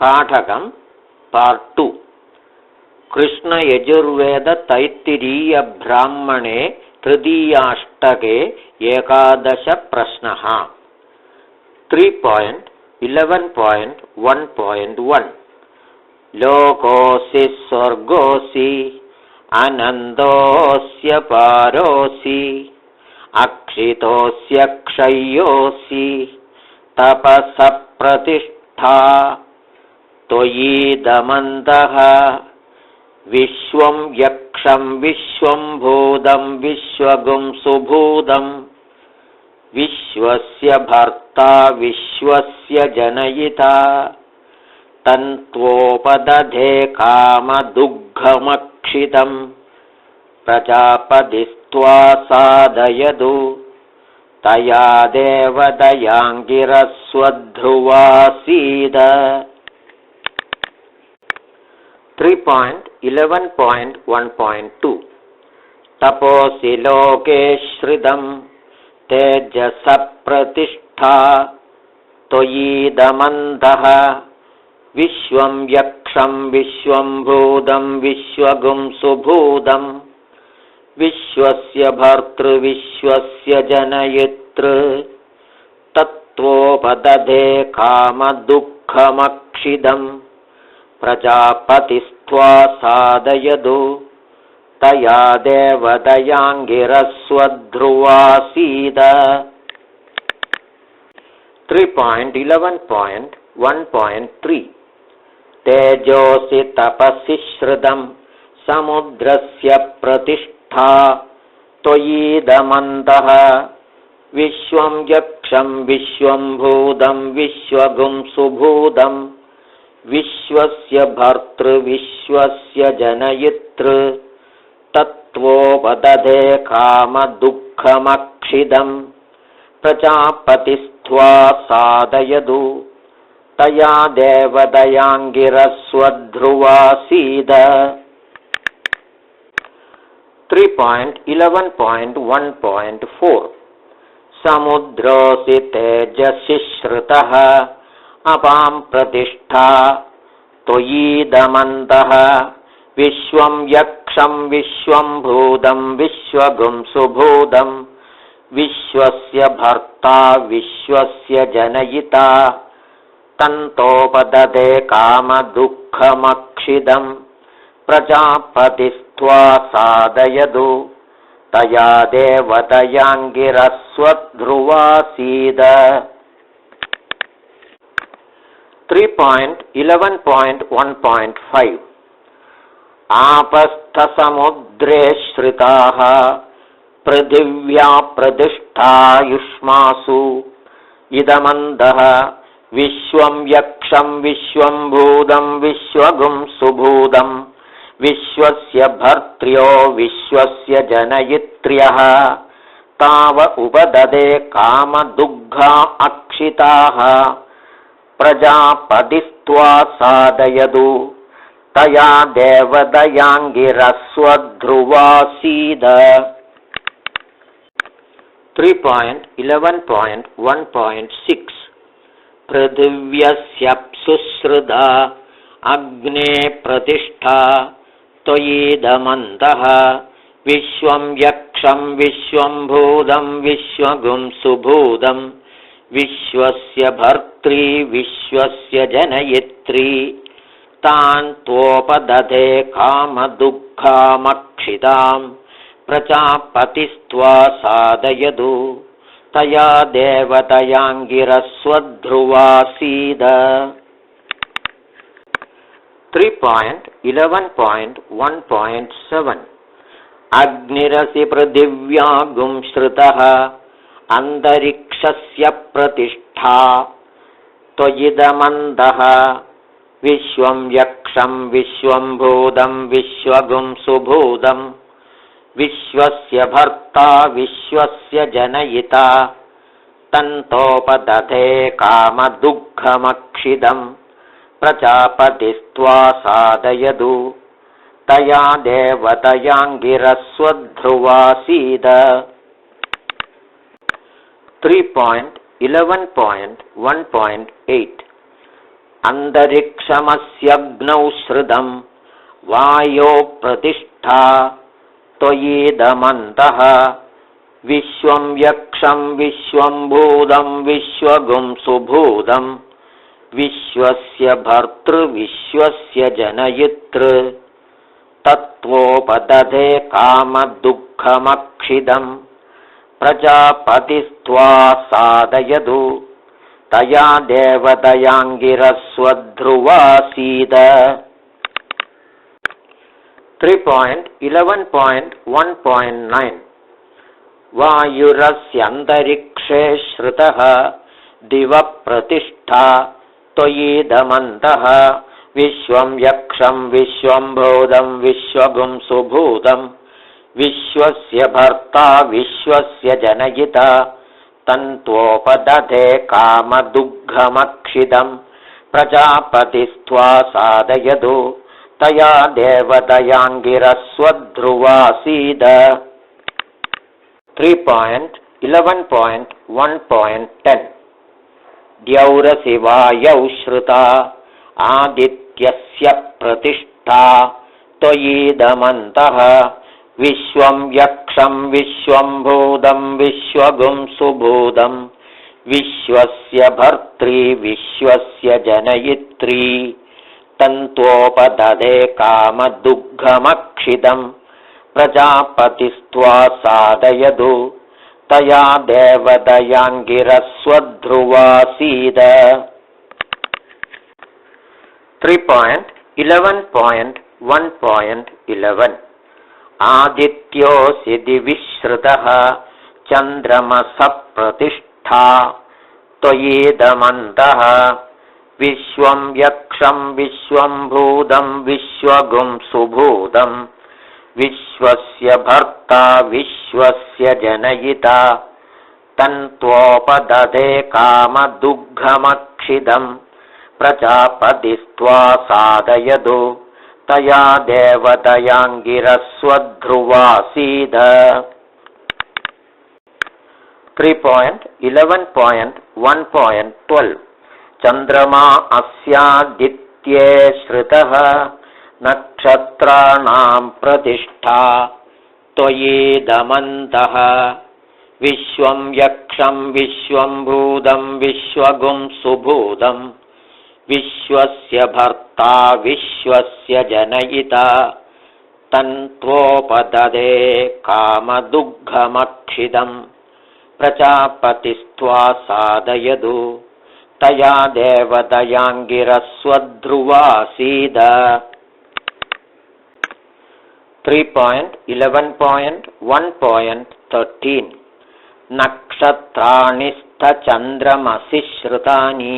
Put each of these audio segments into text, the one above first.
काठकं part 2 कृष्णयजुर्वेदतैत्तिरीयब्राह्मणे तृतीयाष्टके 11 प्रश्नः 3.11.1.1 लोकोऽसि स्वर्गोऽसि अनन्तोऽस्य पारोऽसि अक्षितोऽस्य क्षय्योऽसि तपसः प्रतिष्ठा त्वयिदमन्तः विश्वं यक्षं विश्वं भूतं विश्वगुं सुभूतं विश्वस्य भर्ता विश्वस्य जनयिता तन्त्वोपदधे कामदुग्धमक्षितं प्रजापतिस्त्वा साधयतु तया देवतयाङ्गिरस्वध्रुवासीद 3.11.1.2 तपोसि लोके श्रितं तेजसः प्रतिष्ठा त्वयिदमन्तः विश्वं यक्षं विश्वं भूतं विश्वगुं सुभूतं विश्वस्य भर्तृविश्वस्य जनयितृ तत्त्वोपदधे कामदुःखमक्षिदं प्रजापतिस्त्वा साधयतु तया देवतयाङ्गिरस्वध्रुवासीद 3.11.1.3 तेजोऽसि तपसि श्रितं समुद्रस्य प्रतिष्ठा त्वयिदमन्तः विश्वं यक्षं विश्वं भूतं विश्वगुं सुभूतं विश्वस्य भर्तृविश्वस्य जनयितृ तत्त्वोपदधे कामदुःखमक्षिदं प्रजापतिस्त्वा साधयतु तया देवतयाङ्गिरस्वध्रुवासीद 3.11.1.4 समुद्रोऽसि तेजसि श्रुतः अपां प्रतिष्ठा त्वयिदमन्तः विश्वं यक्षं विश्वं भूतं विश्वगुं सुभूतं विश्वस्य भर्ता विश्वस्य जनयिता तन्तोपदधे कामदुःखमक्षिदं प्रजापतिस्त्वा साधयतु तया देवतयाङ्गिरस्वध्रुवासीद 3.11.1.5 आपस्थसमुद्रे श्रिताः पृथिव्या प्रतिष्ठा युष्मासु इदमन्तः विश्वं यक्षं विश्वं भूतं विश्वगुं सुभूतं विश्वस्य भर्त्र्यो विश्वस्य जनयित्र्यः ताव उपदधे कामदुग्धा अक्षिताः प्रजापतिस्त्वा साधयतु तया देवतयाङ्गिरस्वध्रुवासीद 3.11.1.6 पृथिव्यस्यप्सुश्रुता अग्ने प्रतिष्ठा त्वयिदमन्तः विश्वं यक्षं विश्वं भूतं विश्वगुं सुभूतं विश्वस्य भर्त्री विश्वस्य जनयित्री तान् त्वोपदधे कामदुःखामक्षितां प्रजापतिस्त्वा साधयतु तया देवतयाङ्गिरस्वध्रुवासीद 3.11.1.7 अग्निरसि पृथिव्यागुं श्रुतः अन्तरिक्षस्य प्रतिष्ठा त्वयिदमन्तः विश्वं यक्षं विश्वं भूतं विश्वगुं सुभूतं विश्वस्य भर्ता विश्वस्य जनयिता तन्तोपदधे कामदुःखमक्षिदं प्रजापतिस्त्वा साधयतु तया देवतयाङ्गिरस्वध्रुवासीद 3.11.1.8 अन्तरिक्षमस्यग्नौ श्रुतं वायो प्रतिष्ठा त्वयिदमन्तः विश्वं यक्षं विश्वं भूतं विश्वगुं सुभूतं विश्वस्य भर्तृविश्वस्य जनयितृ तत्त्वोपदधे कामदुःखमक्षिदं प्रजापतिस्त्वा साधयतु तया देवतयाङ्गिरस्वध्रुवासीद 3.11.1.9 वायुरस्यन्तरिक्षे श्रुतः दिवप्रतिष्ठा त्वयिदमन्तः विश्वं यक्षं विश्वं भूतं विश्वगुं सुभूतं विश्वस्य भर्ता विश्वस्य जनयिता तन्त्वोपदधे कामदुःखमक्षिदं प्रजापतिस्त्वा साधयतु तया देवतयाङ्गिरस्वध्रुवासीद 3.11.1.10 द्यौरसिवायौ श्रुता आदित्यस्य प्रतिष्ठा त्वयिदमन्तः विश्वं यक्षं विश्वं भूतं विश्वगुं सुभूतं विश्वस्य भर्त्री विश्वस्य जनयित्री तन्त्वोपदधे कामदुःखमक्षिदं प्रजापतिस्त्वा साधयतु तया देवतयाङ्गिरस्वध्रुवासीद 3.11.1.11 आदित्योऽसि दिविश्रुतः चन्द्रमसः प्रतिष्ठा त्वयिदमन्तः विश्वं यक्षं विश्वं भूतं विश्वगुं सुभूतं विश्वस्य भर्ता विश्वस्य जनयिता तन्त्वोपदधे कामदुःखमक्षिदं प्रजापतिस्त्वा साधयतु तया देवतयाङ्गिरस्वध्रुवासीद 3.11.1.12 चन्द्रमा अस्यादित्ये श्रुतः नक्षत्राणां प्रतिष्ठा त्वयिदमन्तः विश्वं यक्षं विश्वं भूतं विश्वगुं सुभूतं विश्वस्य भर्ता विश्वस्य जनयिता तन्त्वोपदधे कामदुःखमक्षिदं प्रजापतिस्त्वा साधयतु तया देवतयाङ्गिरस्वध्रुवासीद 3.11.1.13 नक्षत्राणि स्थचन्द्रमसि श्रुतानि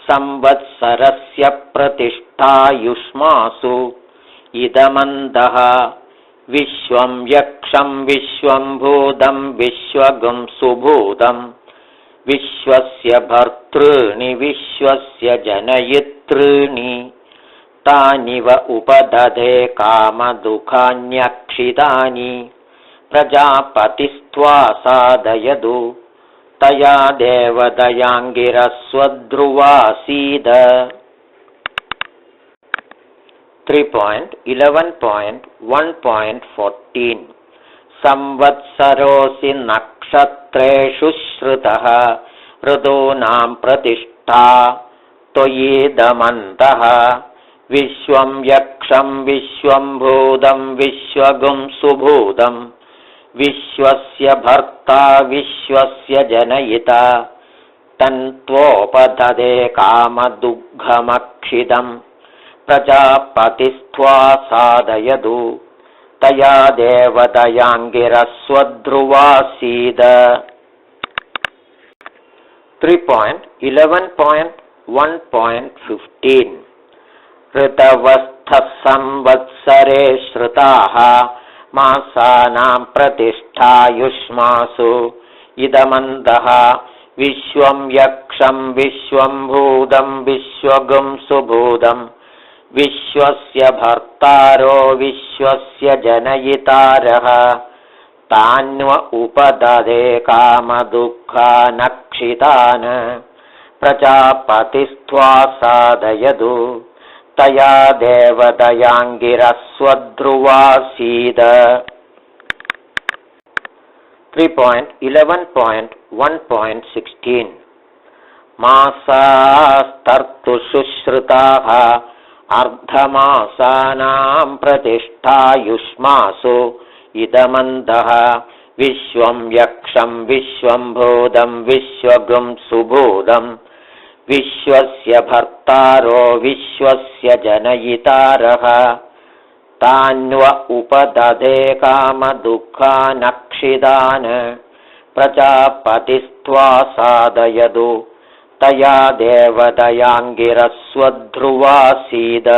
संवत्सरस्य प्रतिष्ठायुष्मासु इदमन्तः विश्वं यक्षं विश्वं भूतं विश्वगुं सुभूतं विश्वस्य भर्तॄणि विश्वस्य जनयितॄणि तानि व उपदधे कामदुःखान्यक्षितानि प्रजापतिस्त्वा साधयतु तया देवतयाङ्गिरस्वध्रुवासीद 3.11.1.14 संवत्सरोऽसि नक्षत्रेषु श्रुतः ऋतूनां प्रतिष्ठा त्वयिदमन्तः विश्वं यक्षं विश्वं भूतं विश्वगुं सुभूतं विश्वस्य भर्ता विश्वस्य जनयिता तन्त्वोपदधे कामदुःखमक्षिदं प्रजापतिस्त्वा साधयतु तया देवतयाङ्गिरस्वध्रुवासीद 3.11.1.15 ऋतवस्थः संवत्सरे श्रुताः मासानां प्रतिष्ठायुष्मासु इदमन्तः विश्वं यक्षं विश्वं भूतं विश्वगुं सुभूतं विश्वस्य भर्तारो विश्वस्य जनयितारः तान्व उपदधे कामदुःखानक्षितान् प्रजापतिस्त्वा साधयतु तया देवदयाङ्गिरस्वध्रुवासीद 3.11.1.16 मासास्तर्तु शुश्रुताः अर्धमासानां प्रतिष्ठायुष्मासु इदमन्तः विश्वं यक्षं विश्वं भूतं विश्वगुं सुभूतं विश्वस्य भर्तारो विश्वस्य जनयितारः तान्व उपदधे कामदुःखानक्षिदान् प्रजापतिस्त्वा साधयतु तया देवदयाङ्गिरस्वध्रुवासीद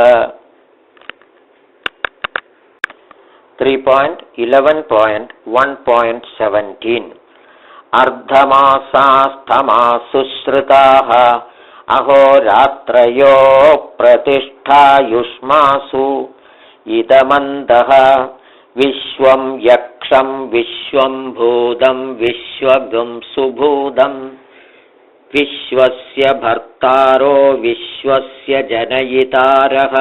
3.11.1.17 अर्धमासास्तमासुश्रुताः अहोरात्रयो प्रतिष्ठायुष्मासु इदमन्तः विश्वं यक्षं विश्वं भूतं विश्वगुं सुभूतं विश्वस्य भर्तारो विश्वस्य जनयितारः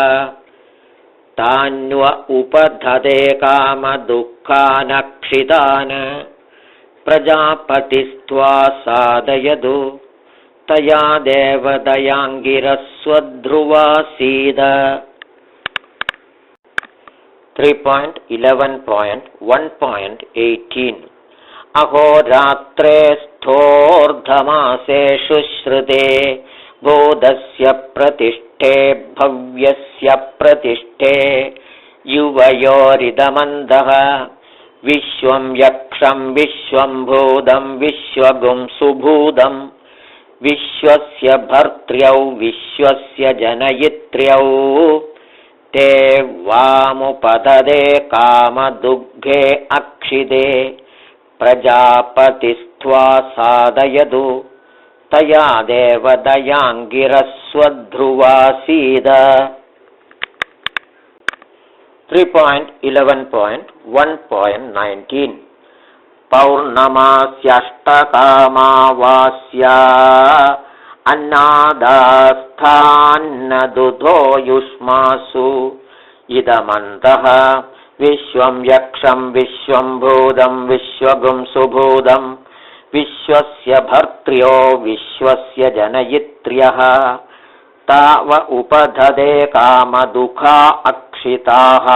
तान्व उपदधे कामदुःखानक्षिदान् प्रजापतिस्त्वा साधयतु तया देवदयाङ्गिरस्वध्रुवासीद 3.11.1.18 अहोरात्रे स्थोर्धमासेषु श्रुते बोधस्य प्रतिष्ठे भव्यस्य प्रतिष्ठे युवयोरिदमन्तः विश्वं यक्षं विश्वं भूतं विश्वगुं सुभूतं विश्वस्य भर्त्र्यौ विश्वस्य जनयित्र्यौ ते वामुपददे कामदुग्धे अक्षिदे प्रजापतिस्त्वा साधयतु तया देवदयाङ्गिरस्वध्रुवासीद 3.11.1.19 पौर्णमास्यष्टकामावास्या अन्नादास्थान्नदुधो युष्मासु इदमन्तः विश्वं यक्षं विश्वं भूतं विश्वगुं सुभूतं विश्वस्य भर्त्र्यो विश्वस्य जनयित्र्यः ताव उपदधे कामदुःखा अक्षिताः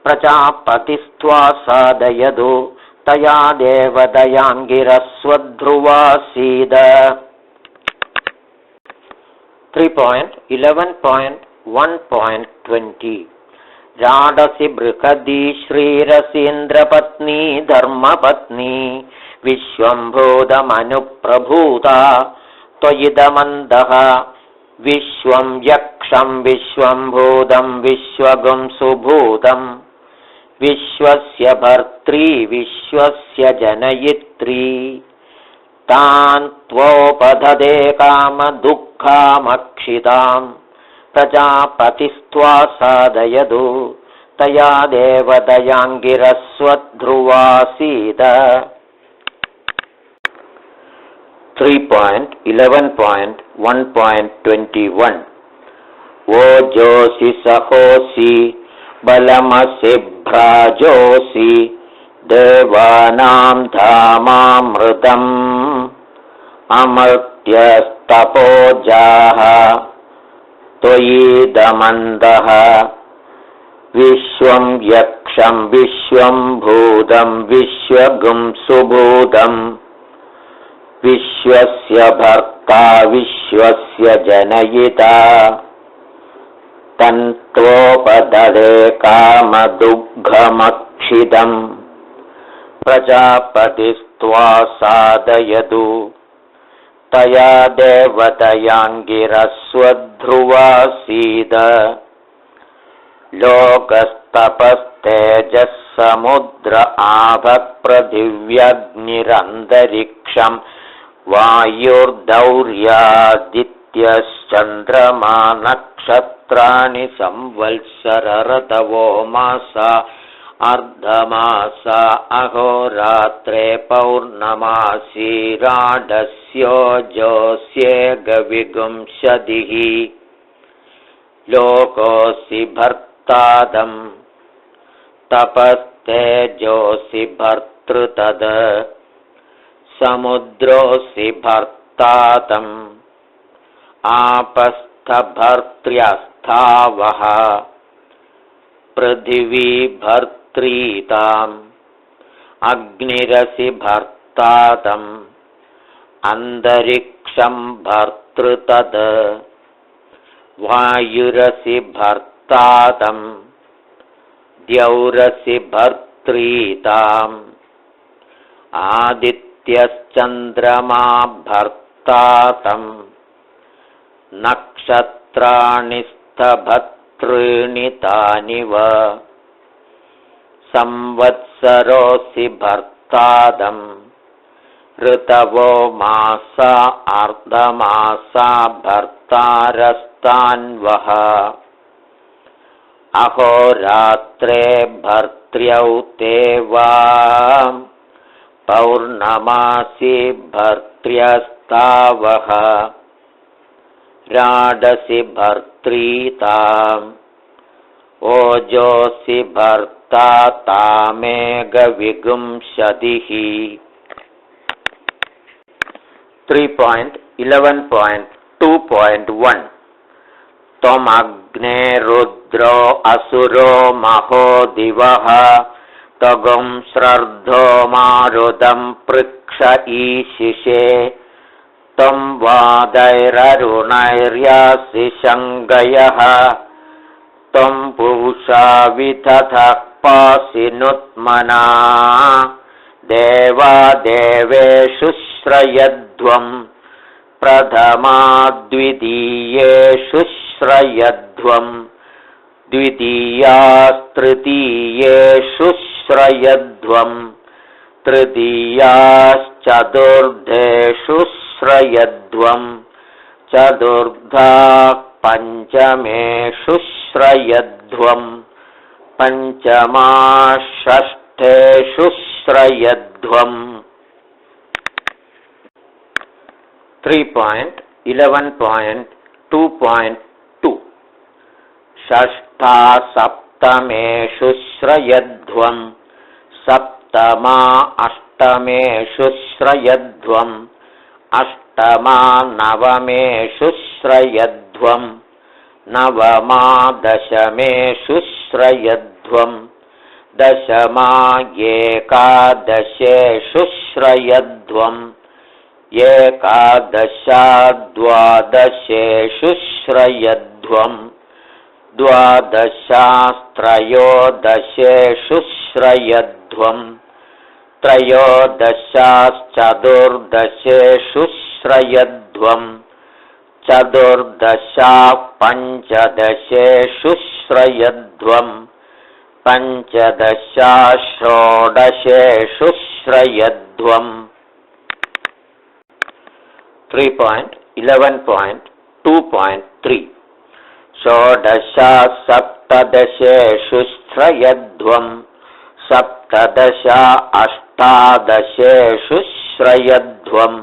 प्रजापतिस्त्वा साधयतु तया देवदयाङ्गिरस्वध्रुवासीद 3.11.1.20 राडसि बृहदी श्रीरसीन्द्रपत्नी धर्मपत्नी विश्वम्भूतमनुप्रभूता त्वयिदमन्तः विश्वं यक्षं विश्वं भूतं विश्वगुं सुभूतं विश्वस्य भर्त्री विश्वस्य जनयित्री तान् त्वोपदधे कामदुःखामक्षिताम् प्रजापतिस्त्वा साधयतु तया देवदयाङ्गिरस्वध्रुवासीद 3.11.1.21 ओजोऽसि सहोऽसि बलमसि भ्राजोऽसि देवानां धामामृतम् अमर्त्यस्तपोजाः त्वयिदमन्तः विश्वं यक्षं विश्वं भूतं विश्वगुं सुभूतं विश्वस्य भर्ता विश्वस्य जनयिता तन्त्वोपदधे कामदुःखमक्षिदम् प्रजापतिस्त्वा साधयतु तया देवदयाङ्गिरस्वध्रुवासीद लोकस्तपस्तेजः समुद्र आपःपृथिव्यग्निरन्तरिक्षं वायुर्दौर्यादित्यश्चन्द्रमा नक्षत्राणि संवत्सर ऋतवो मासा अर्धमास अहोरात्रे पौर्णमासी राडस्योजोऽस्येकविंशतिः लोकोऽसि भर्तादम् तपस्तेजोऽसि भर्तृतद समुद्रोऽसि भर्तातम् आपस्थभर्त्र्यस्थावः पृथिवी भर्त्रीताम् अग्निरसि भर्तातम् अन्तरिक्षं भर्तृतद वायुरसि भर्तातम् द्यौरसि भर्त्रीताम् आदित्यश्चन्द्रमा भर्तातम् नक्षत्राणि स्थभर्तॄणि तानिव संवत्सरोऽसि भर्तादम् ऋतवो मासा अर्धमासा भर्तारस्तान्वः अहोरात्रे भर्त्र्यौ ते वा पौर्णमासी भर्त्र्यस्तावः राडसि भर्त्रीताम् ओजोऽसि भर्ता तामेकविंशतिः 3.11.2.1 त्वमग्ने रुद्रो असुरो महो दिवः त्वगुं श्रद्धो मारुतं पृक्ष ईशिषे त्वं वादैररुणैर्यासि शङ्गयः त्वं पूषा विदधः पासि नुत्मना देवा देवेषु श्रयध्वम् प्रथमा द्वितीयेषु श्रयध्वम् द्वितीयास्तृतीयेषु श्रयध्वम् तृतीयाश्चतुर्थेषु श्रयध्वम् चतुर्था पञ्चमेषु श्रयध्वम् पञ्चमा षष्ठेषु श्रयध्वम् 3.11.2.2 षष्ठा सप्तमेषु श्रयध्वम् सप्तमा अष्टमेषु श्रयध्वम् अष्टमा नवमेषु श्रयध्वम् नवमा दशमेषु श्रयध्वम् दशमा एकादशेषु श्रयध्वम् एकादशा द्वादशेषु श्रयध्वम् द्वादशास्त्रयोदशेषु श्रयध्वम् त्रयोदशाश्चतुर्दशेषु श्रयध्वम् चतुर्दशा पञ्चदशेषु श्रयध्वम् पञ्चदशा षोडशेषु श्रयध्वम् 3.11.2.3 षोडशा सप्तदशेषु श्रयध्वम् सप्तदशा अष्टादशेषु श्रयध्वम्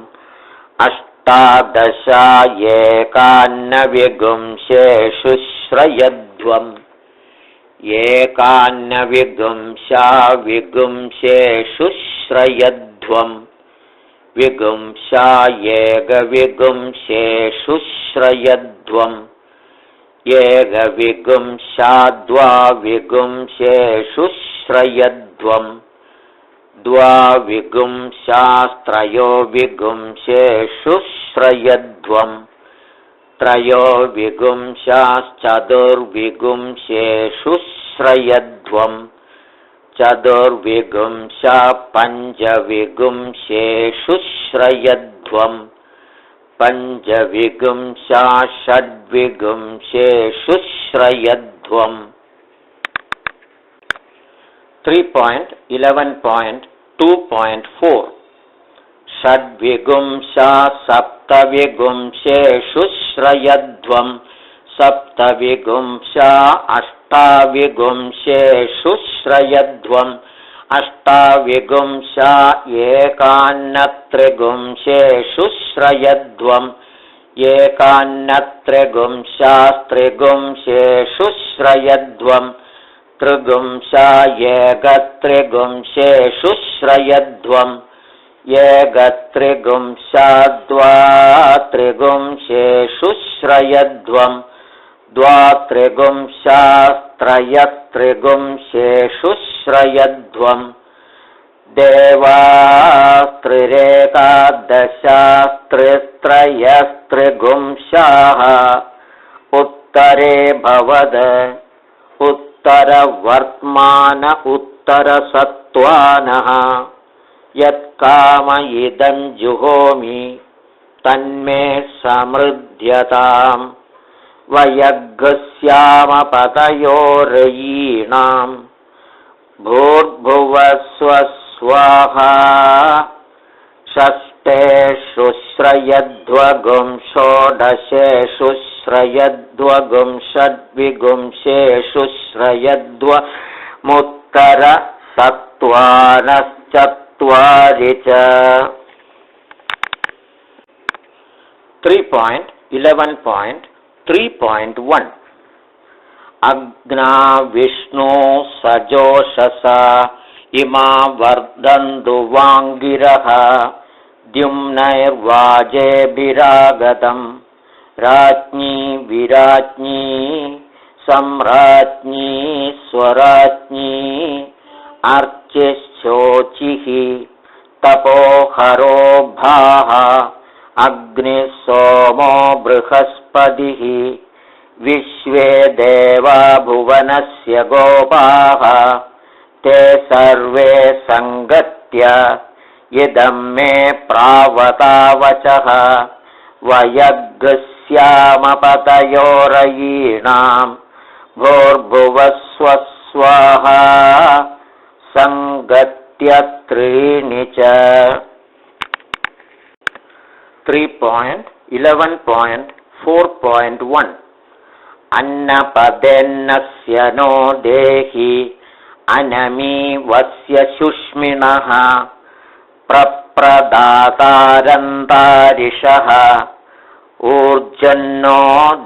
अष्टादशा एकान्नविंशेषु श्रयध्वम् एकान्नविंशा विंशेषु श्रयध्वम् विंशा एकविंशेषु श्रयध्वम् एकविंशा द्वाविंशेषु श्रयध्वम् द्वाविंशास्त्रयोविंशेषु श्रयध्वम् त्रयोविंशाश्चतुर्विंशेषु श्रयध्वम् चतुर्विंशा पञ्चविंशेषु श्रयध्वम् पञ्चविंशा षड्विंशेषु श्रयध्वम् 3.11.2.4 षड्विंशा सप्तविंशेषु श्रयध्वम् सप्त सप्तविगुंसा अष्टाविगुंसेषु श्रयध्वम् अष्टाविगुंसा एकान्नत्रिगुंसेषु श्रयध्वम् एकान्नत्रिगुंसास्त्रिगुंसेषु श्रयध्वम् त्रिगुंसा एकत्रिगुंसेषु श्रयध्वम् एकत्रिगुंसा द्वात्रिगुंसेषु श्रयध्वम् द्वात्रिगुंसास्त्रयत्रिगुंसेषु श्रयध्वम् देवास्त्रिरेकादशास्त्रित्रयस्त्रिगुंसाः उत्तरे भवद उत्तरवर्त्मान उत्तरसत्त्वानः यत्काम इदं जुहोमि तन्मे समृध्यताम् वयग्स्यामपतयोरयीणाम् भूर्भुवस्वस्वाहा षष्ठेषु श्रयध्वगुं षोडशेषु श्रयध्वगुं षड्विगुंसेषु श्रयध्वमुत्तरसत्त्वानश्चत्वारि च 3.11.3.1 अग्ना विष्णु सजोषसा इमा वर्धन्तु वाङ्गिरः द्युम्नैर्वाजेभिरागतम् राज्ञी विराज्ञी सम्राज्ञी स्वराज्ञी अर्चिश्चोचिः तपोहरो भाः अग्निः सोमो बृहस्पतिः विश्वे देवा भुवनस्य गोपाः ते सर्वे सङ्गत्य इदं मे प्रावतावचः वयग्स्यामपतयोरयीणाम् भूर्भुवस्वस्वाहा सङ्गत्य त्रीणि च 3.11.4.1 अन्नपदेन्नस्य नो देहि अनमीवस्य शुष्मिणः प्रप्रदातारन्तारिषः ऊर्जन्नो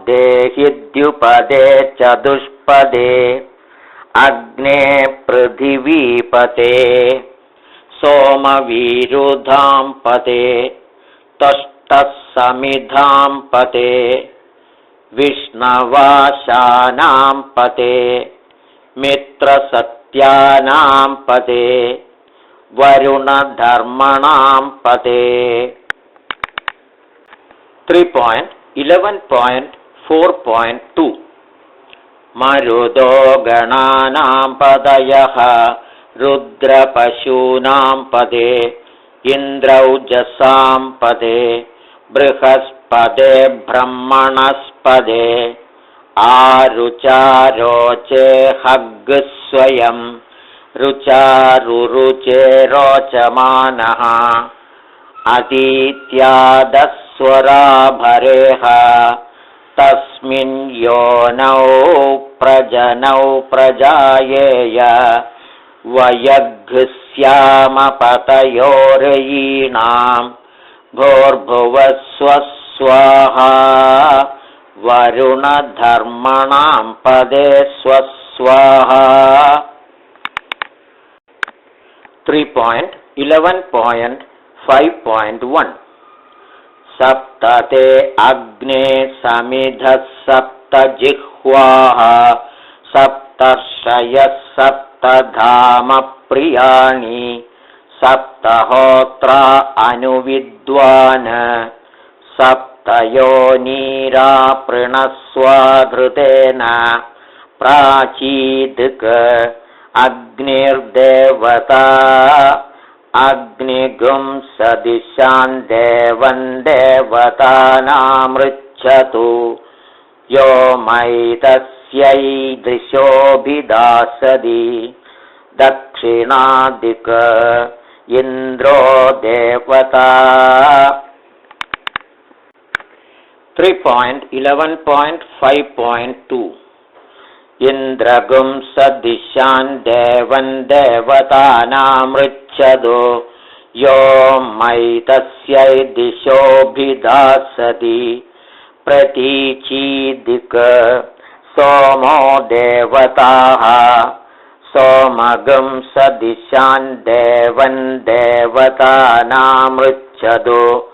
देहिद्युपदे चतुष्पदे अग्ने पृथिवीपते सोमवीरुधां पते तष्टः समिधां पते विष्णवाशानां पते मित्रसत्यानां पते वरुणधर्मणां पते 3.11.4.2 मरुदो गणानां पदयः रुद्रपशूनां पदे इन्द्रौजसां पदे बृहस्पते ब्रह्मणस्पदे आरुचारोचे हग्स्वयं रुचारुरुचे रोचमानः अतीत्यादस्वराभरेह तस्मिन् योनौ प्रजनौ प्रजायेय वयग्स्यामपतयोरयीणाम् भूर्भुवस्वस्वाहा वरुणधर्मणां पदे स्वस्वाहा 3.11.5.1 सप्तते अग्ने समिधः सप्तजिह्वाः सप्तर्षयः सप्तधामप्रियाणि सप्तहोत्रा अनुविद्वान् सप्तयोनीरापृणस्वाधृतेन प्राचीदिक् अग्निर्देवता अग्निगुं सदिशान् देवन् देवतानामृच्छतु यो मैतस्यै दृशोऽभिदासति दक्षिणादिक् इन्द्रो देवता 3.11.5.2 Indragum sadishan devan devatanamrichado yo maitasyai dishobhidasati pratichidika somo devataha somagam sadishan devan devatanamrichado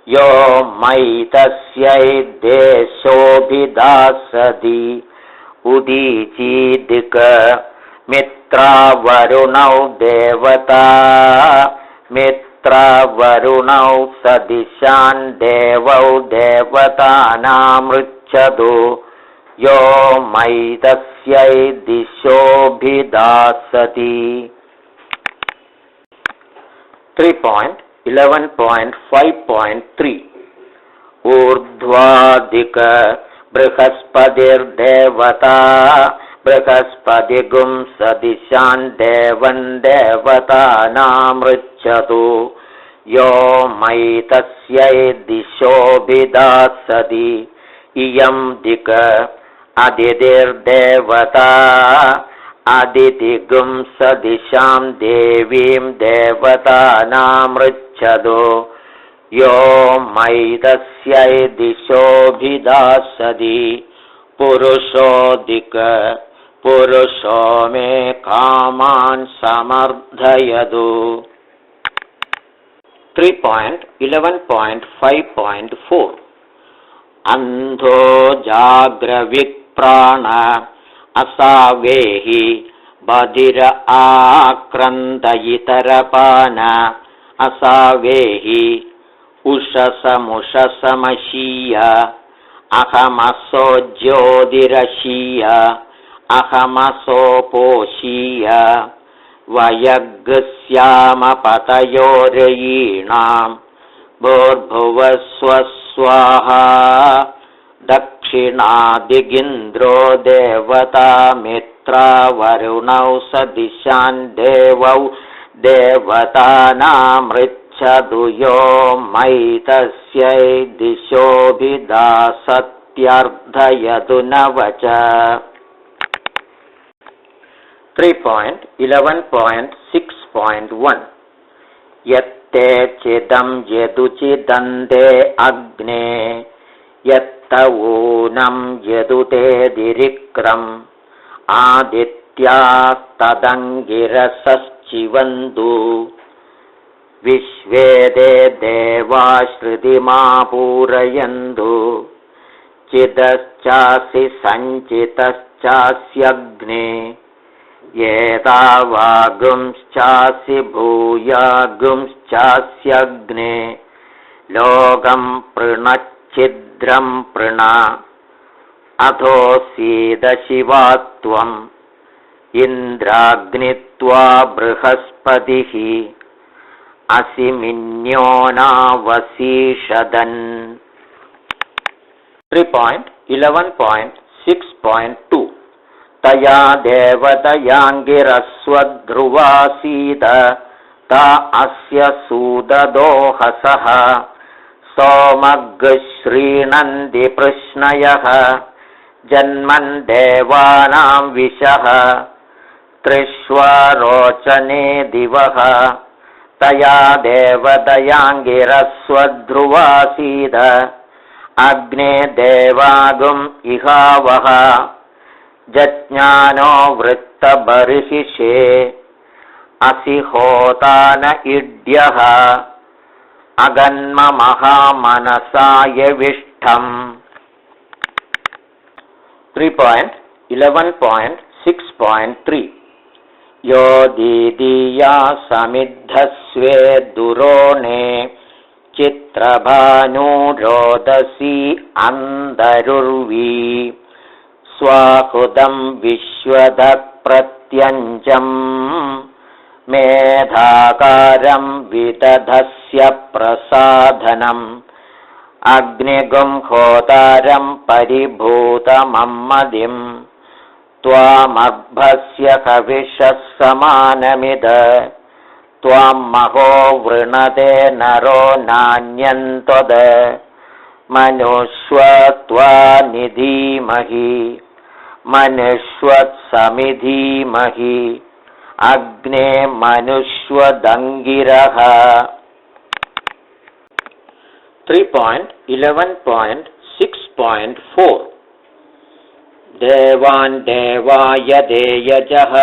yo maitasyai deshobhidasati udicchidika mitra varunau devata mitra varunau sadishan devau devatanamrichado yo maitasyai dishobhidasati 3.11.5.3 urdhvadika brihaspadir devata brihaspadigum sadishan devan devatanamrichatu yo maitasyai dishobhidasati iyam dika adidir devata aditigum sadisham devim devatanamrichatu yo maitasyai dishobhidasati purushodika purusho me kaman samardhayadu 3.11.5.4 Andho jagraviprana asavehi badira akrandayitarapana asavehi ushasamishiya ahamaso jyodirashiya ahamaso poshiya vayagashyama patayorayinam bhurbhuvaswaswaha dakshinaadigindro devata mitra varunau sadishan devau devatanamrichadu yo maitasyai dishobhidasatyardhayadu navacha 3.11.6.1 Yatte chidam yeduchidande agne yattavunam yedute dirikram adityastadangirasaschivandu vishvede devashridimapurayandu chidaschasi sanchitaschasyagne yetavagumschasi bhuyagumschasyagne logam prunachidram pruna adhosida shivatvam indragnitva brihaspadihi asiminnyonavasishadan 3.11.6.2 Taya devadayangiraswadhruvasida ta asya sudadohasaha somagshrinandi prishnayaha janman devanam vishaha trishwarochane divaha taya devadayangiraswadhruvasida agne devagum ihavaha jajñano vrittabarhishe asihotana idyaha aganma mahamanasaya vishtham 3.11.6.3 yo didiya samidhasve durone chitrabhanu rodasi andarurvi swahudam vishwada pratyanjam medhakaram vidadhasya prasadhanam agnigum hotaram paribhutamammadim त्वामर्भस्य कविषः समानमिद त्वां महो वृणते नरो नान्यन्त्वद मनुष्वत्वानि धीमहि मनुष्वत्समिधीमहि अग्ने मनुष्वदङ्गिरः 3.11.6.4 देवान् देवाय देयजः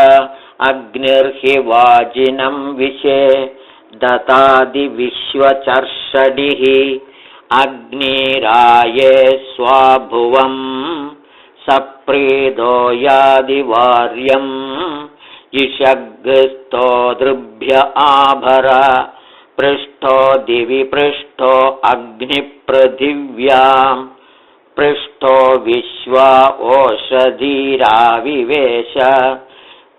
अग्निर्हि वाजिनं विशे दतादिविश्वचर्षडिः अग्निराये स्वाभुवम् सप्रीदो यादिवार्यम् इषग्स्तो दृभ्य आभर पृष्ठो दिवि पृष्ठो अग्निपृथिव्याम् पृष्ठो विश्वा ओषधीराविवेश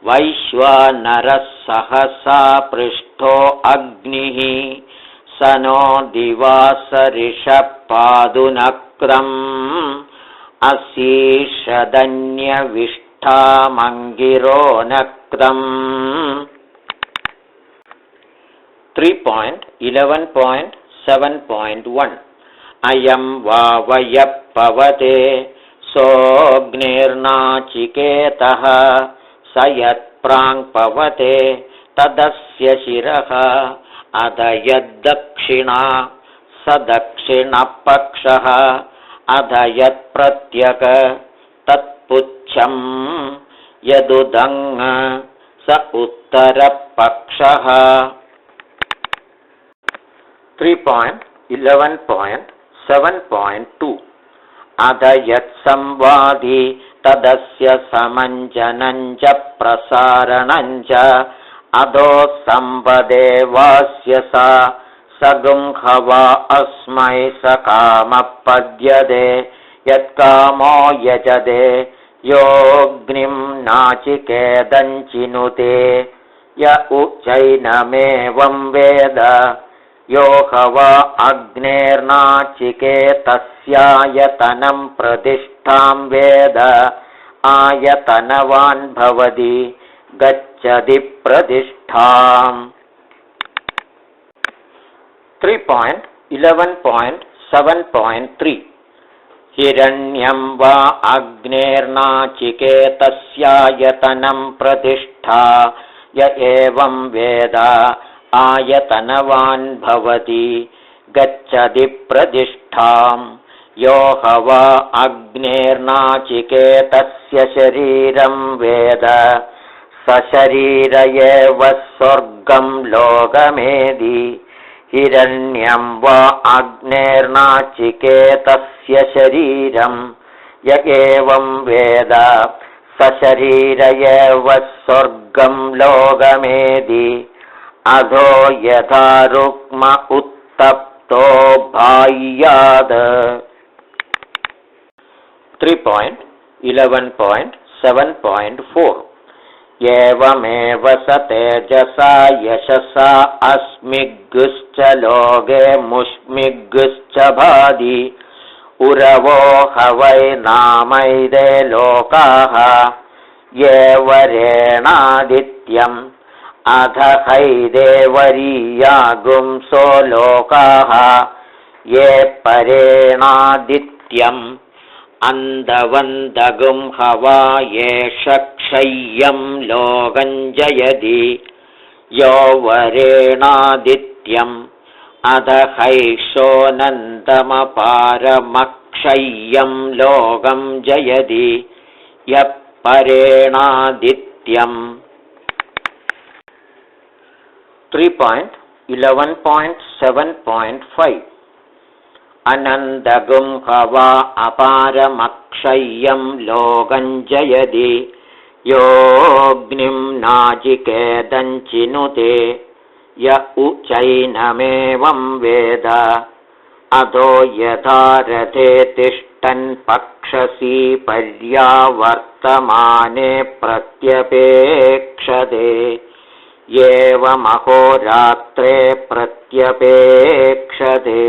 वैश्वानरः सहसा पृष्ठो अग्निः स नो दिवासरिषः पादुनक्रम् असीषदन्यविष्ठामङ्गिरो नक्रम् 3.11.7.1 अयं वावयः पवते सोऽग्निर्नाचिकेतः स यत्प्राङ्पवते तदस्य शिरः अध यद्दक्षिणा स दक्षिणपक्षः अध यत्प्रत्यक तत्पुच्छं यदुदङ् स उत्तरपक्षः 3.11.7.2 अध यत्संवादि तदस्य समञ्जनञ्च प्रसारणञ्च अधो संवदेवास्य सा सगुंहवा अस्मै स कामपद्यते यत्कामो यजते योऽग्निं नाचिकेदञ्चिनुते य उचैनमेवं वेद यो हवा अग्नेर्नाचिकेतस्यायतनं प्रतिष्ठां वेद आयतनवान् भवति गच्छति प्रतिष्ठाम् 3.11.7.3 हिरण्यं वा अग्नेर्नाचिकेतस्यायतनं प्रतिष्ठा य एवं वेद आयतनवान् भवति गच्छति प्रतिष्ठाम् यो हवा अग्नेर्नाचिकेतस्य शरीरं वेद सशरीर एव स्वर्गं लोकमेदि हिरण्यं वा अग्नेर्नाचिकेतस्य शरीरं य एवं वेद सशरीर एव स्वर्गं लोकमेदि अधो यथा रुक्म उत्तप्तो भायाद 3.11.7.4 एवमेव स तेजसा यशसा अस्मिग्गुश्च लोके मुष्मिग्गुश्च भाति उरवो हवै नामैदे लोकाः ये वरेणादित्यम् अध हैदेवरीयागुंसो लोकाः ये परेणादित्यम् अन्धवन्दगुं हवा येष क्षय्यं लोकं जयति यो वरेणादित्यम् अध हैषोऽनन्दमपारमक्षय्यं लोकं जयति यः परेणादित्यम् 3.11.7.5 अनन्दगुं हवा अपारमक्षय्यं लोकं जयति योऽग्निं नाचिकेदञ्चिनुते य उचैनमेवं वेद अधो यथा रथे तिष्ठन् पक्षसी पर्यावर्तमाने प्रत्यपेक्षते एवमहोरात्रे प्रत्यपेक्षते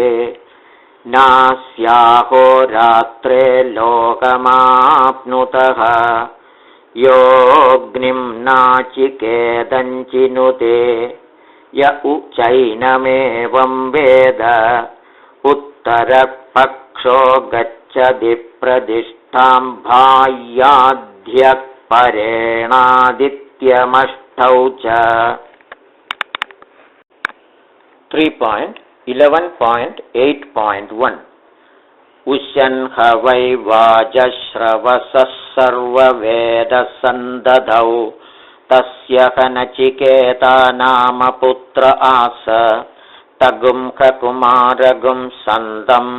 नास्याहोरात्रे लोकमाप्नुतः योऽग्निं नाचिकेदञ्चिनुते य उचैनमेवं वेद उत्तरपक्षः पक्षो गच्छति प्रतिष्ठां भायाद्यः परेणादित्यमष्टौ च। 3.11.8.1 उशन्ह वै वाजश्रवसः सर्ववेदसन्दधौ तस्य ह नचिकेता नाम पुत्र आस तगुं कुमारगुं सन्दम्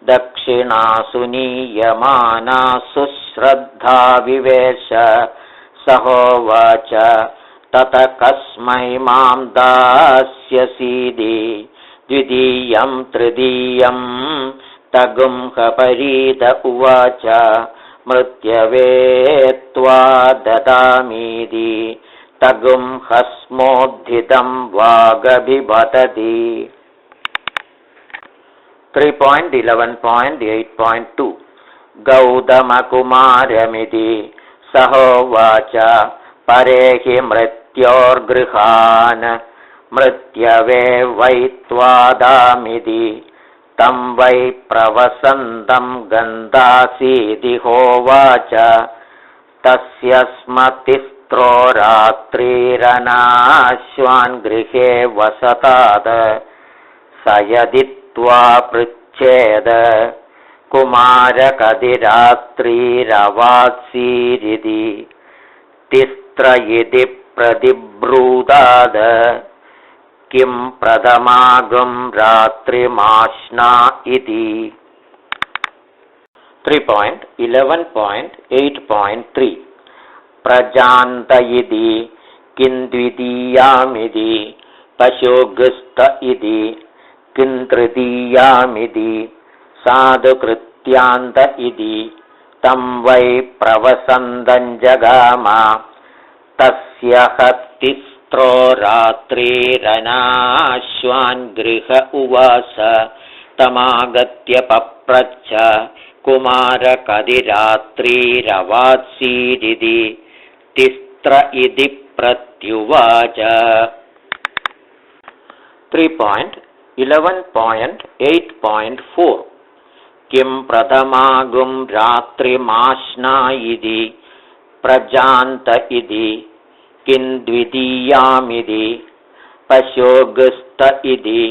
दक्षिणासु नीयमानासु श्रद्धा विवेश सहोवाच तत कस्मै मां दास्यसीदि द्वितीयं तृतीयं तगुं परीद उवाच मृत्यवे त्वा ददामीति तगुं हस्मोद्धितं वागभिभतति। 3.11.8.2 गौतमकुमारमिति सहोवाच परेहि मृत्योर्गृहान् मृत्यवे वै त्वादामिति तं वै प्रवसन्तं गन्धासीदि होवाच तस्य स्मतिस्त्रो रात्रिरनाश्वान् गृहे वसताद स यदि त्वा पृच्छेद कुमारकदिरात्रिरवात्सीरिति तिस्त्र इति प्रतिब्रूदाद किं प्रथमागुं रात्रिमाश्ना इति। 3.11.8.3 प्रजान्त इति किं द्वितीयामिति पशुगुस्त इति किं तृतीयामिति साधुकृत्यान्त इति तं वै प्रवसन्तं जगाम तस्य हस्तिस्त्रो रात्रिरनाश्वान् गृह उवास तमागत्य पप्रच्छ कुमारकदिरात्रिरवात्सीदिति तिस्त्र इति प्रत्युवाच। 3.11.8.4 किं प्रथमागुं रात्रिमाश्ना इति प्रजान्त इति किं द्वितीयामिति पशुगुस्त इति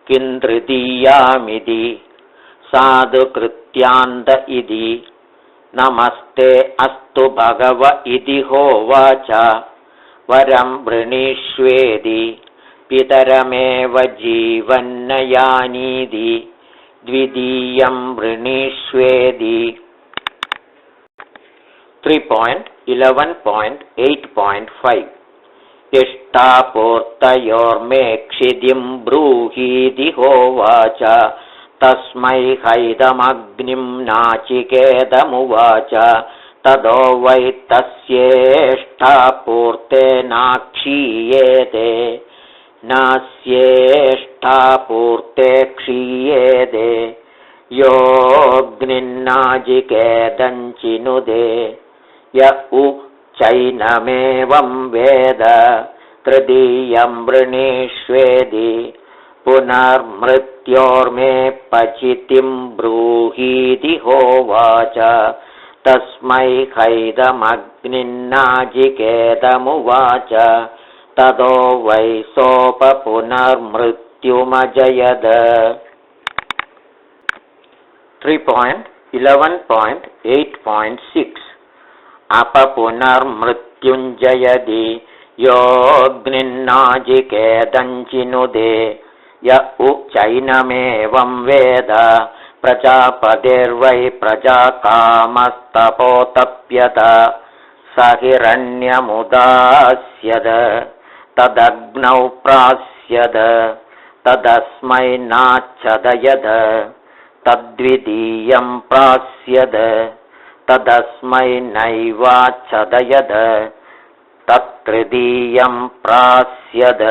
किं तृतीयामिति साधुकृत्यान्त इति नमस्ते अस्तु भगव इति होवाच वरं वृणीष्वेदि पितरमेव जीवन्नयानीति द्वितीयं वृणीष्वेदि। 3.11.8.5 इष्टापूर्तयोर्मेक्षिदिं ब्रूहीति होवाच तस्मै हैदमग्निं नाचिकेदमुवाच तदो वै तस्येष्टापूर्तेनाक्षीयेते नास्येष्टापूर्ते क्षीयेते योऽग्निन्नाजिकेदञ्चिनुदे य उ चैनमेवं वेद तृतीयं वृणीष्वेदि पुनर्मृत्योर्मे पचितिं ब्रूहीति होवाच तस्मै हैदमग्निन्नाजिकेदमुवाच तदो वै सोप पुनर्मृत्युमजयद। 3.11.8.6 अपपुनर्मृत्युञ्जयति योऽग्निन्नाजिकेदञ्चिनुदे य उ चैनमेवं वेद प्रजापतिर्वै प्रजाकामस्तपोतप्यत स हिरण्यमुदास्यद तदग्नौ प्रास्यद तदस्मै नाच्छदयद तद्वितीयं प्रास्यद तदस्मै नैवाच्छदयद तत्तृतीयं प्रास्यद।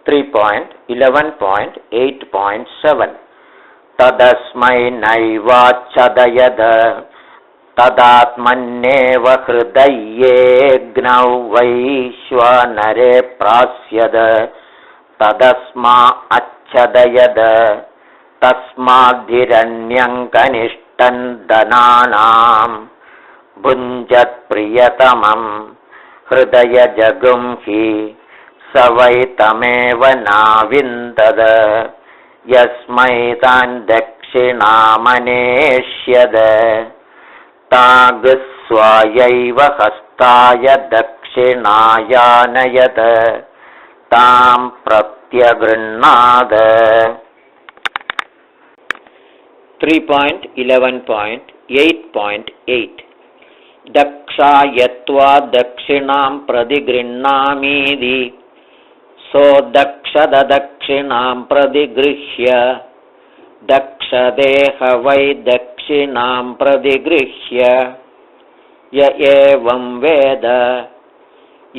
3.11.8.7 तदस्मै नैवाच्छदयद तदात्मन्येव हृदयेऽग्नौ वैश्वानरे प्रास्यद तदस्मा वाच्छदयद तस्माद्धिरण्यङ्कनिष्ठन् दनानां भुञ्जत्प्रियतमं हृदयजगुंहि स वै तमेव नाविन्दद यस्मै तान् दक्षिणामनेष्यद तागस्वायैव हस्ताय दक्षिणायानयत तां प्रत्यगृह्णाद 3.11.8.8 दक्षायत्वा दक्षिणां प्रतिगृह्णामीति सो दक्षद दक्षिणां प्रतिगृह्य दक्षदेह वै दक्षिणां प्रतिगृह्य य एवं वेद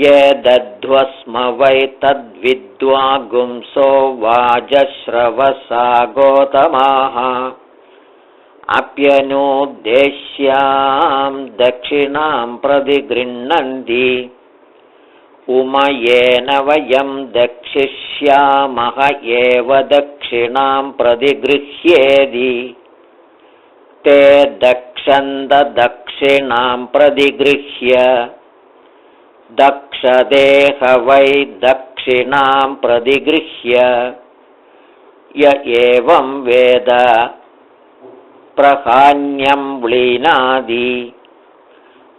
ये दध्वस्म वै तद्विद्वागुंसो वाजश्रवसा गोतमाः अप्यनुद्देश्यां दक्षिणां प्रतिगृह्णन्ति उमयेन वयं दक्षिष्यामः एव दक्षिणां प्रतिगृह्येति ते दक्षन्द दक्षिणां प्रतिगृह्य दक्षदेह वै दक्षिणां प्रतिगृह्य य एवं वेद प्रहान्यं व्लीनादि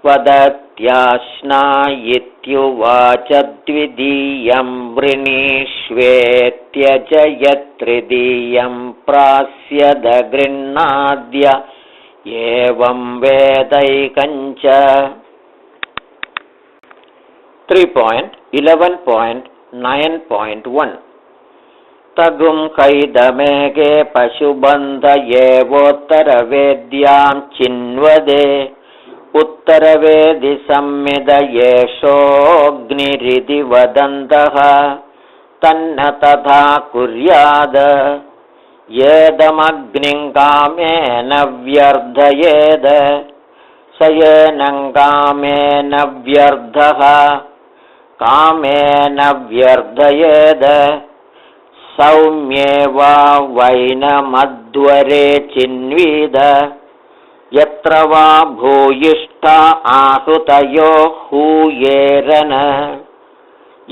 वदत्याश्ना इत्युवाच द्वितीयं वृणीष्वेत्यजयत्तृतीयं प्रास्यद गृह्णाद्य एवं वेदैकञ्च 3.11.9.1 तगुं कैदमेघे पशुबन्ध एवोत्तरवेद्यां चिन्वदे उत्तरवेदि संमिद येषोऽग्निरिति वदन्तः तन्न तथा कुर्याद येदमग्निं कामेन व्यर्थयेद स येनं कामेन व्यर्थः कामेन व्यर्थयेद सौम्ये वा वैनमध्वरे चिन्वीद यत्र वा भूयिष्ठा आहृतयो हूयेरन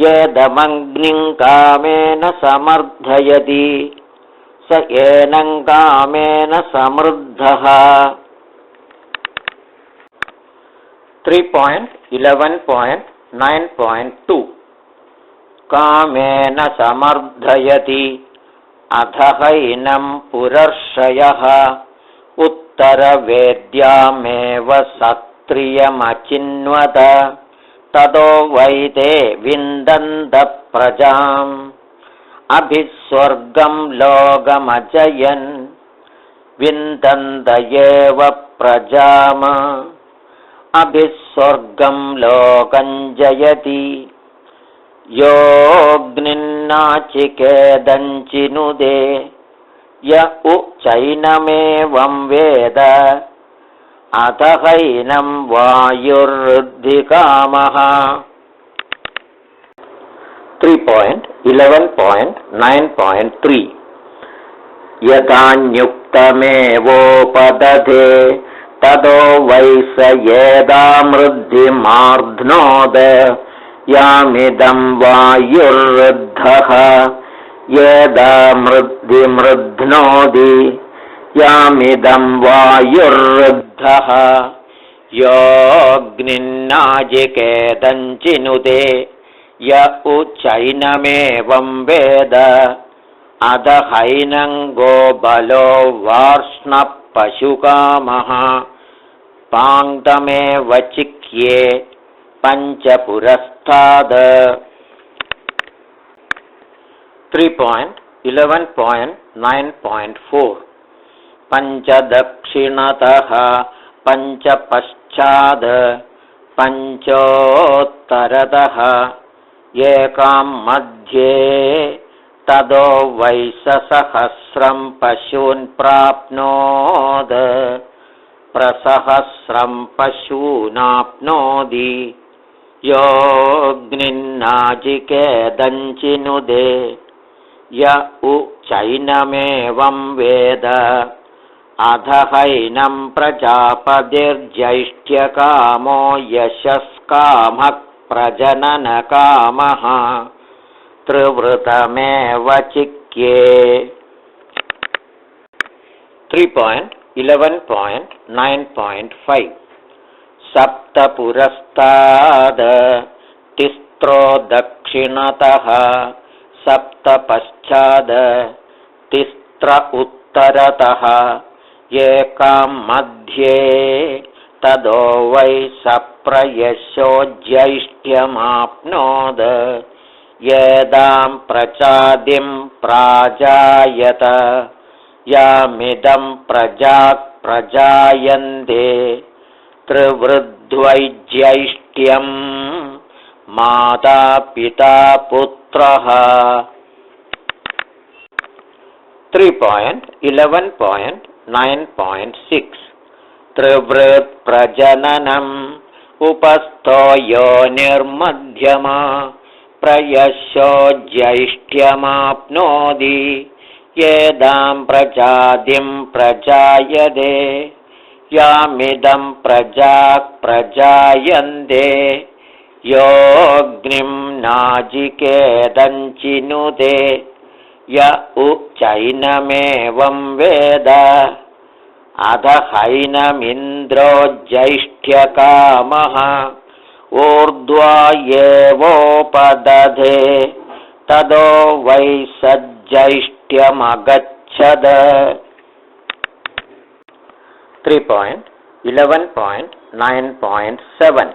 येदमग्निं कामेन समर्थयति स एनं कामेन समृद्धः 3.11.9.2 कामेन समर्थयति अथ हैनं पुरर्षयः उत्तरवेद्यामेव सत्रियमचिन्वत ततो वैते विन्दन्त प्रजाम् अभिस्वर्गं लोकमजयन् विन्दन्त एव प्रजाम अभिस्वर्गं लोकं जयति योऽग्निन्नाचिकेदञ्चिनुदे य चैनमेवं वेद अथ हैनं वायुर्वृद्धिकामः 3.11.9.3 यथान्युक्तमेवोपदधे ततो वै स येदामृद्धिमार्ध्नोद यामिदं वायुर्वृद्धः येदामृद्धिमृध्नोति यामिदं वायुर्वृद्धः योऽग्निन्नाजिकेदञ्चिनुते य उचैनमेवं वेद अध हैनं गोबलो वार्ष्णः पशुकामः पाङ्क्तमेव चिक्ये पञ्चपुरस्ताद 3.11.9.4 पञ्चदक्षिणतः पञ्चपश्चाद् पञ्चोत्तरतः एकां मध्ये ततो वै सहस्रं पशून् प्राप्नोद प्रसहस्रं पशूनाप्नोति योऽग्निन्नाजिकेदञ्चिनुदे य उ चैनमेवं वेद अध हैनं प्रजापतिर्ज्यैष्ठ्यकामो यशस्कामः प्रजननकामः त्रिवृतमेव चिक्ये। 3.11.9.5 सप्तपुरस्ताद् तिस्रो दक्षिणतः सप्तपश्चाद् तिस्र उत्तरतः एकां मध्ये तदो वै सप्रयशो ज्यैष्ठ्यमाप्नोद येदां प्रचादिं प्राजायत यामिदं प्रजायन्ते त्रिवृद्ध्वैज्यैष्ठ्यं माता पिता पुत्रः। 3.11.9.6 त्रिवृत् प्रजननम् उपस्थो योनिर्मध्यमा प्रयशो ज्यैष्ठ्यमाप्नोति येदां प्रजादिं प्रजायते यामिदं प्रजायन्ते योऽग्निं नाजिकेदञ्चिनुते य उ चैनमेवं वेद अध हैनमिन्द्रो ज्यैष्ठ्यकामः ऊर्ध्वा एवोपदधे तदो वै सज्जैष्ठ्यमगच्छद। 3.11.9.7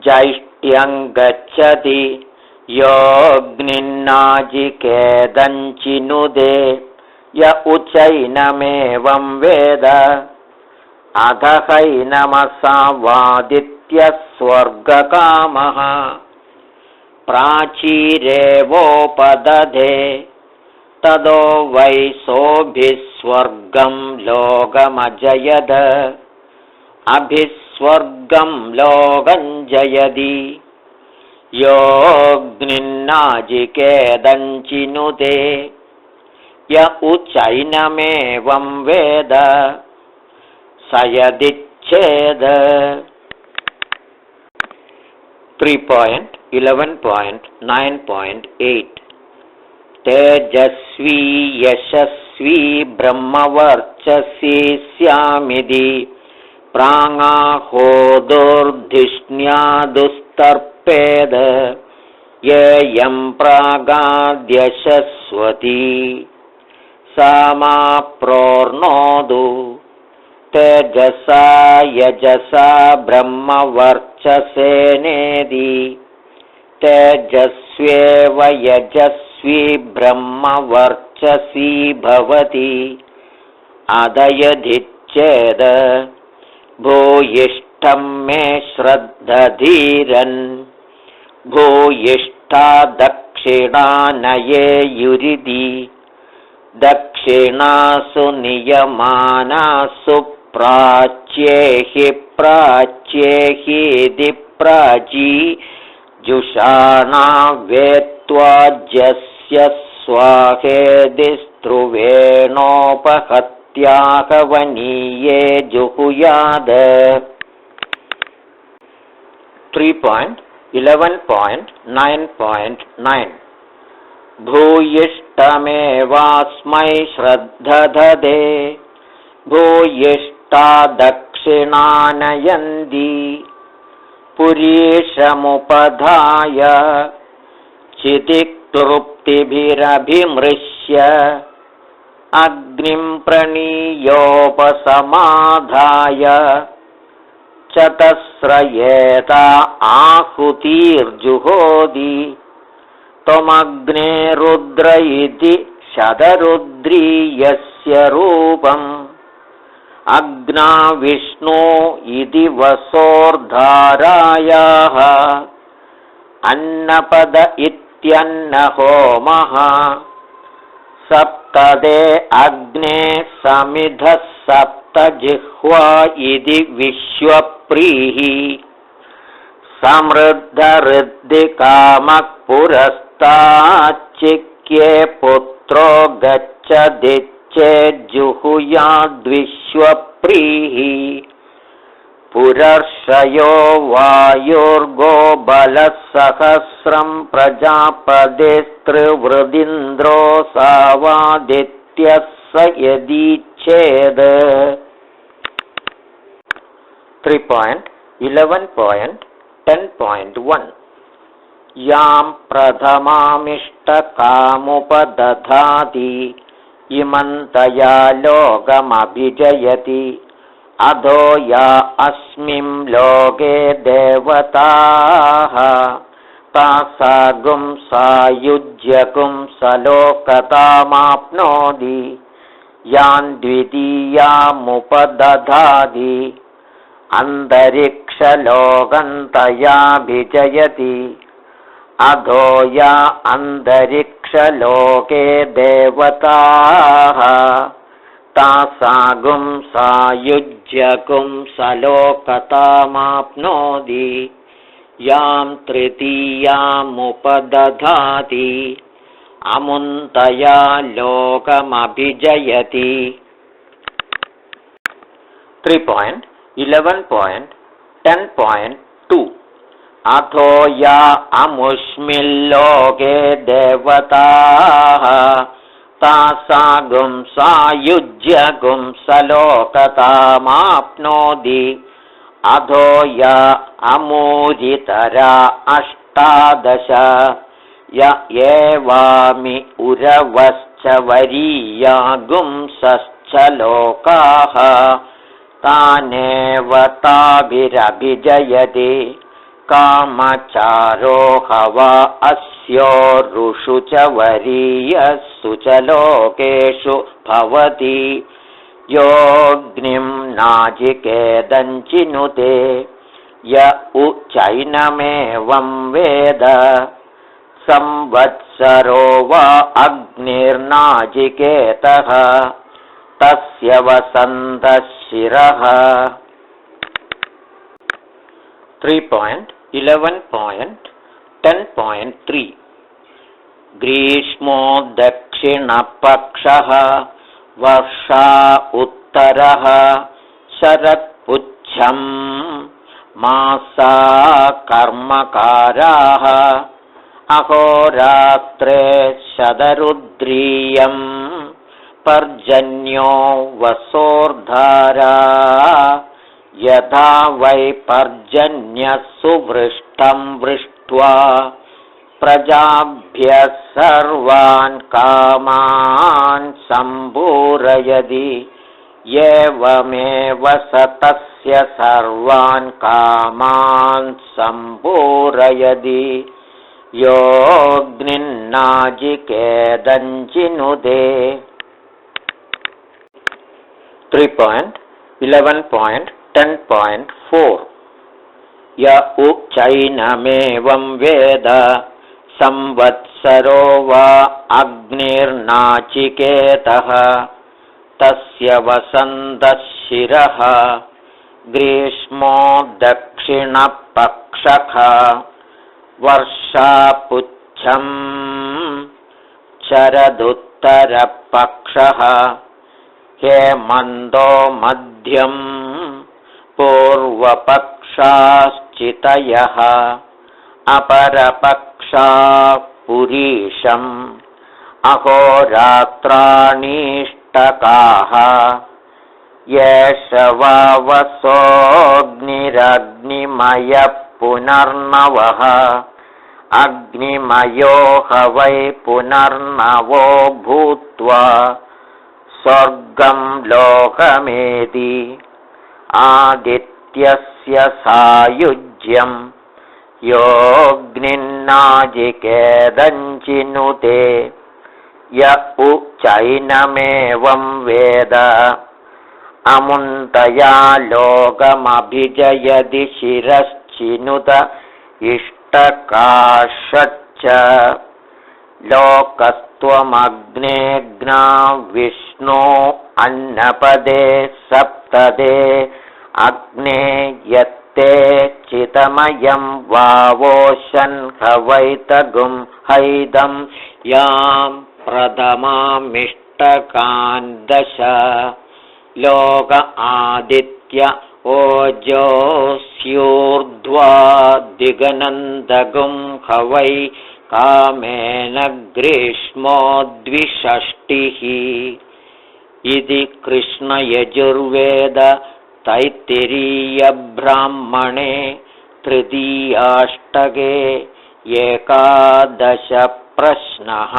जैष्ठ्यं गच्छति योऽग्निन्नाजिकेदञ्चिनुदे य उचैनमेवं वेद अध हैनमसावादित्यः स्वर्गकामः प्राचीरेवोपदधे तदो वै सोऽभिस्वर्गं लोकमजयद अभिस्वर्गं लोकं जयति योऽग्निन्नाजिकेदञ्चिनुते य उचैनमेवं वेद स यदिच्छेद। 3.11.9.8 तेजस्वी यशस्वी ब्रह्मवर्चसी स्यामिति प्राङाहोदुर्धिष्ण्यादुस्तर्पेद येयं प्रागाद्यशस्वती सा मा प्रोर्णोदु तेजसा यजसा ब्रह्मवर्चसेनेति तेजस्वेव यजस्वी ब्रह्मवर्चसी भवति अदयधिच्छेद भूयिष्ठं मे श्रद्धधीरन् भूयिष्ठा दक्षिणानयेयुरिति दक्षिणासु नियमानासु प्राच्येहि प्राच्येहीति प्राची जुषाणा वेत्वाज्यस्य स्वाहेदि स्त्रुवेणोपहत्याहवनीये जुहुयाद। 3.11.9.9 भूयिष्ठमेवास्मै श्रद्धदधे भूयिष्ठा दक्षिणानयन्ति पुरीशमुपधाय चितिक्लृप्तिभिरभिमृश्य अग्निं प्रणीयोपसमाधाय चतस्रयेता आहुतिर्जुहोति त्वमग्ने रुद्र इति शतरुद्रीयस्य रूपम् अग्ना विष्णु इति वसोर्धारायाः अन्नपद इत्यन्नहोमः सप्तदे अग्ने समिधः सप्तजिह्वा इति विश्वप्रीः समृद्धऋद्धिकामः पुरस्ताच्चिक्ये पुत्र पुत्रो गच्छदिच्छेज्जुहुयाद्विश्वप्रीः पुरर्षयो वायुर्गो बलः सहस्रं प्रजापतिस्त्रिवृदिन्द्रो सावादित्यः स यदीच्छेद 3.11.10.1 यां प्रथमामिष्टकामुपदधाति इमन्तया लोकमभिजयति अधो या अस्मिन् लोके देवताः तासागुं सायुज्यगुं सलोकतामाप्नोति यां द्वितीयामुपदधाति अन्तरिक्षलोकन्तयाभिजयति अधो या अन्तरिक्षलोके देवताः तासागुं सायुज्यगुं सलोकतामाप्नोति यां तृतीयामुपदधाति अमुन्तया लोकमभिजयति 3.11.10.2 अथो या अमुष्मिल्लोके देवताः तासागुं सायुज्यगुं सलोकतामाप्नोति अधो या अमूजितरा अष्टादश य एवामि उरवश्च वरीयागुंसश्च लोकाः तानेव ताभिरभिजयति कामचारो हवा अस्योरुषु च वरीयस्सु च लोकेषु भवति योऽग्निं नाजिकेदञ्चिनुते य उचैनमेवं वेद संवत्सरो वा अग्निर्नाजिकेतः तस्य वसन्तः शिरः 3.11.10.3 ग्रीष्मो दक्षिणपक्षः वर्षा उत्तरः शरत्पुच्छं मासा कर्मकाराः अहोरात्रे शतरुद्रीयं पर्जन्यो वसोर्धारा यथा वै पर्जन्यः सुवृष्टं वृष्ट्वा प्रजाभ्यः सर्वान् कामान् सम्पूरयति एवमेव स तस्य सर्वान् कामान् सम्पूरयति योऽग्निन्नाजिकेदञ्चिनुते 3.11.10.4 य उचैनमेवं वेद संवत्सरो वा अग्निर्नाचिकेतः तस्य वसन्तः शिरः ग्रीष्मो दक्षिणपक्षः वर्षापुच्छं शरदुत्तरपक्षः हेमन्तो मध्यं पूर्वपक्षाश्चितयः अपरपक्षा पुरीशम् अहोरात्राणीष्टकाः येष वावसोऽग्निरग्निमयः पुनर्नवः अग्निमयो ह वै पुनर्नवो भूत्वा स्वर्गं लोकमेति आदित्यस्य सायुज्यं योऽग्निन्नाजिकेदञ्चिनुते य उचैनमेवं वेद अमुन्तया लोकमभिजयति शिरश्चिनुत इष्टकाशच्च लोकस्त्वमग्नेऽग्ना विष्णो अन्नपदे सप्तदे अग्ने यत्ते चितमयं वावोशन् हवैतगुं हैदं यां प्रथमामिष्टकान् दश लोक आदित्य ओजोऽस्यूर्ध्वा दिगनन्दगुं हवै कामेन ग्रीष्मो द्विषष्टिः इति कृष्णयजुर्वेद तैत्तिरीयब्राह्मणे तृतीयाष्टके 11 प्रश्नः।